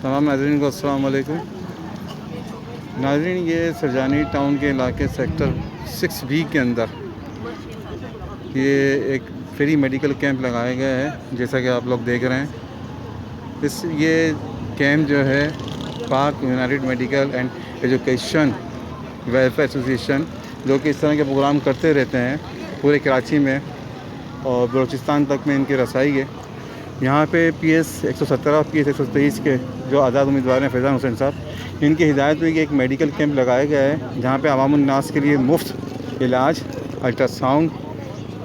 तमाम नाज़रीन को अस्सलाम वालेकुम। नाज़रीन, ये सरजानी टाउन के इलाके सेक्टर 6B के अंदर ये एक फ्री मेडिकल कैंप लगाया गया है, जैसा कि आप लोग देख रहे हैं। ये कैंप जो है पाक United medical and education welfare association, जो कि इस तरह के प्रोग्राम करते रहते हैं पूरे कराची में और बलूचिस्तान तक में इनकी रसाई है। यहाँ पे PS 117 और PS 123 के जो आज़ाद उम्मीदवार हैं फैज़ान हुसैन साहब, इनकी हिदायत में एक मेडिकल कैंप लगाया गया है, जहाँ पे अवामुन्नास के लिए मुफ्त इलाज, अल्ट्रासाउंड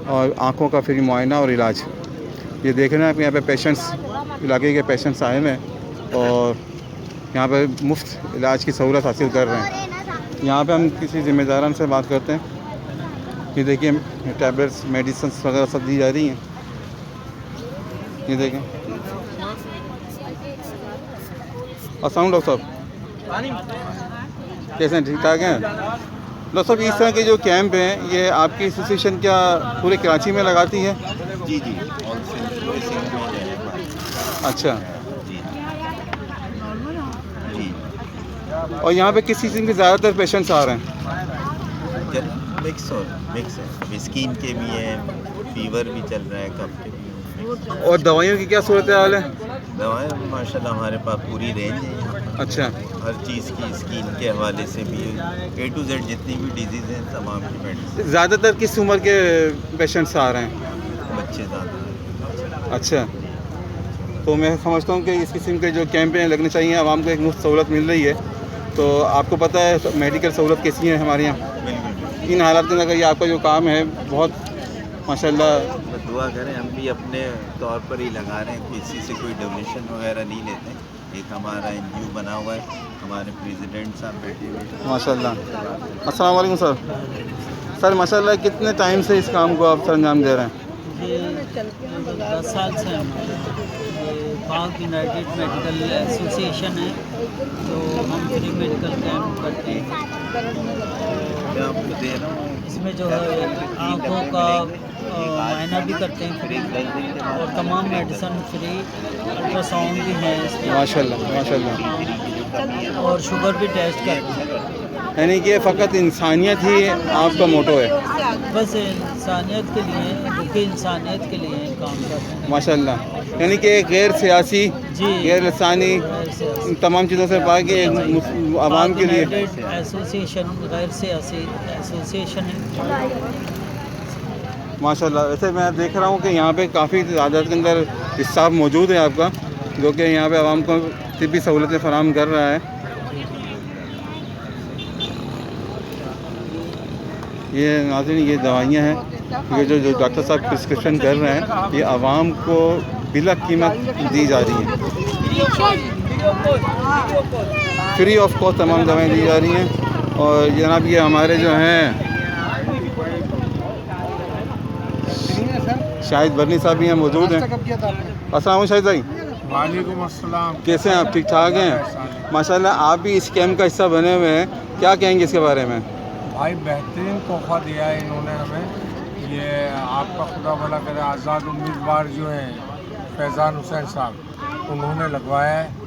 और आँखों का फ्री मुआयना और इलाज। ये देख रहे हैं आप, यहाँ पे पेशेंट्स, इलाके के पेशेंट्स आए हुए हैं और यहाँ पे मुफ्त इलाज की सहूलत हासिल कर रहे हैं। यहाँ पे हम किसी ज़िम्मेदारान से बात करते हैं कि देखिए टैबलेट्स, मेडिसिन वगैरह सब दी जा रही हैं। ये देखें। अस्सलाम डॉक्टर साहब, कैसे हैं? ठीक ठाक हैं डॉक्टर साहब? इस तरह के जो कैंप हैं ये आपकी एसोसिएशन क्या पूरे कराची में लगाती है? जी जी, ऑल सिंध में है। अच्छा। जी जी। और यहाँ पे किस किस्म के ज़्यादातर पेशेंट्स आ रहे हैं? मिक्स है। अभी स्किन के भी हैं, फीवर भी चल रहा है, कफ के भी। और दवाइयों की क्या सूरत हाल है? दवाएं माशाल्लाह हमारे पास पूरी रेंज है यहाँ पर। अच्छा। हर चीज़ की, स्किन के हवाले से भी A to Z जितनी भी डिजीज़ हैं तमाम की मेडिसिन। ज़्यादातर किस उम्र के पेशेंट्स आ रहे हैं? बच्चे ज़्यादा। अच्छा, तो मैं समझता हूँ कि इस किस्म के जो कैंप हैं लगने चाहिए, आवाम को एक मुफ्त सहूलत मिल रही है। तो आपको पता है मेडिकल सहूलत कैसी है हमारे यहाँ? बिल्कुल। इन हालात के अंदर ये आपका जो काम है बहुत माशाल्लाह। बस दुआ करें, हम भी अपने तौर पर ही लगा रहे हैं, किसी से कोई डोनेशन वगैरह नहीं लेते। एक हमारा NGO बना हुआ है, हमारे प्रेसिडेंट साहब बैठे हुए हैं। माशाल्लाह। अस्सलाम वालेकुम सर। सर माशाल्लाह कितने टाइम से इस काम को आप सर अंजाम दे रहे हैं? ये 10 साल से हम पाक यूनाइटेड मेडिकल एसोसिएशन है, तो हम फ्री मेडिकल कैंप करते हैं। मैं आपको दे रहा हूँ, इसमें जो है आँखों का मुआयना भी करते हैं फ्री, और तमाम मेडिसिन फ्री, अल्ट्रासाउंड भी है इसमें, माशाल्लाह माशाल्लाह। और शुगर भी टेस्ट करते हैं। यानी कि फ़कत इंसानियत ही आपका मोटो है? बस इंसानियत के लिए, भूखे इंसानियत के लिए काम करते हैं माशाल्लाह। यानी कि गैर सियासी, जी, गैर लसानी तमाम चीज़ों से पाके एक आवाम के लिए एसोसिएशन, गैर सियासी एसोसिएशन है। माशाल्लाह। वैसे मैं देख रहा हूँ कि यहाँ पे काफ़ी तादाद के अंदर स्टाफ मौजूद है आपका, जो कि यहाँ पे आवाम को तिब्बी सहूलतें फराहम कर रहा है। ये नाज़रीन, ये दवाइयाँ हैं, ये जो डॉक्टर साहब प्रिस्क्रिप्शन कर रहे हैं, ये आवाम को बिला कीमत दी जा रही हैं, फ्री ऑफ कॉस्ट तमाम दवाएँ दी जा रही हैं। और जनाब ये हमारे जो हैं शाहिद बरनी साहब भी हैं, मौजूद हैं। अस्सलाम शाहिद भाई। वालेकुम अस्सलाम। कैसे हैं आप? ठीक ठाक हैं माशाल्लाह। आप भी इस कैंप का हिस्सा बने हुए हैं, क्या कहेंगे इसके बारे में? भाई बेहतरीन तोहफा दिया है इन्होंने हमें। ये आपका खुदा भला करे, आज़ाद उम्मीदवार जो हैं फैज़ान हुसैन साहब, उन्होंने लगवाया है।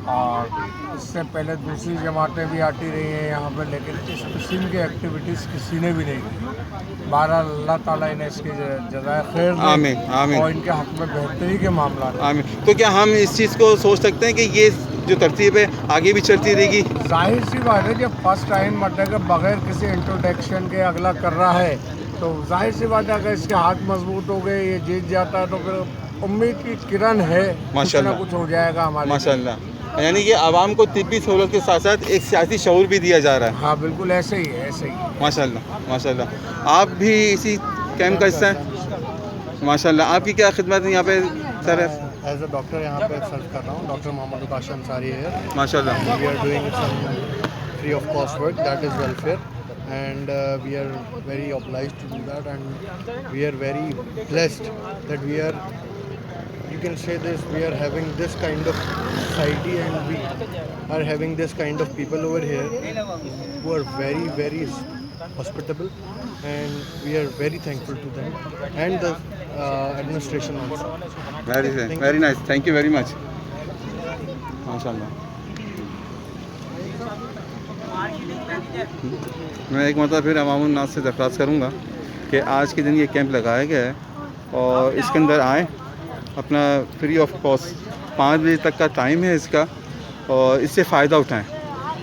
और इससे पहले दूसरी जमातें भी आती रही हैं यहाँ पर, लेकिन इस किस्म की एक्टिविटीज़ किसी ने भी नहीं की। बहरहाल अल्लाह ताला इन्हें इसकी जज़ाए खैर दे। आमीन आमीन। और इनके हक़ में बेहतरी के मामला। आमीन। तो क्या हम इस चीज़ को सोच सकते हैं कि ये जो तरतीब है आगे भी चलती रहेगी? जाहिर सी बात है, जब फर्स्ट टाइम मतलब के बगैर किसी इंट्रोडक्शन के अगला कर रहा है, तो जाहिर सी बात है अगर इसके हाथ मजबूत हो गए, ये जीत जाता है, तो फिर उम्मीद की किरण है, माशाल्लाह कुछ हो जाएगा हमारे। माशाल्लाह। यानी कि आवाम को तिब्बी सहूलत के साथ साथ एक सियासी शऊर भी दिया जा रहा है। हाँ बिल्कुल ऐसे ही है, ऐसे ही। माशाल्लाह माशाल्लाह। आप भी इसी कैंप का हिस्सा हैं? माशाल्लाह। आपकी क्या खिदमत है यहाँ पे सर? एज अ डॉक्टर यहाँ पे सर्व कर रहा हूँ। डॉक्टर मोहम्मद उकाश अंसारी है। माशाल्लाह। We are doing some free of cost work, that is welfare, and we are very obliged to do that, and we are very blessed that we are, you can say this, we are having this kind of society, and we are having this kind of people over here who are very very hospitable, and we are very thankful to them and the administration also. Very nice. Thank you very much. माशाल्लाह। मैं एक मतलब फिर अवामुन नास से दरख्वास्त करूँगा कि आज के दिन ये कैंप लगाया गया है और इसके अंदर आएँ, अपना फ्री ऑफ कॉस्ट 5 बजे तक का टाइम है इसका और इससे फ़ायदा उठाएँ।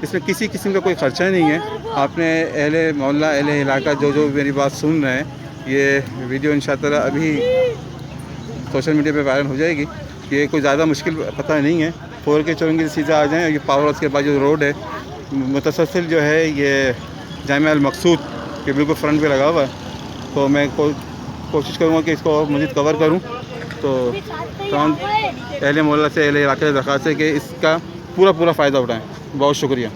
इसमें किसी किस्म का कोई ख़र्चा नहीं है। आपने अहले मोहल्ला अहले इलाका जो मेरी बात सुन रहे हैं, ये वीडियो इंशाअल्लाह अभी सोशल मीडिया पे वायरल हो जाएगी। ये कोई ज़्यादा मुश्किल पता नहीं है, 4 के चौरंगी सीधा आ जाएँ। ये पावर हाउस के बाद जो रोड है मुतसलसिल जो है ये जामिया अल मकसूद के बिल्कुल फ्रंट पे लगा हुआ है। तो मैं कोशिश करूँगा कि इसको और मज़ीद कवर करूँ। तो तमाम अहले मोहल्ला से अहले इलाके से दरख्वास्त है कि इसका पूरा फ़ायदा उठाएँ। बहुत शुक्रिया।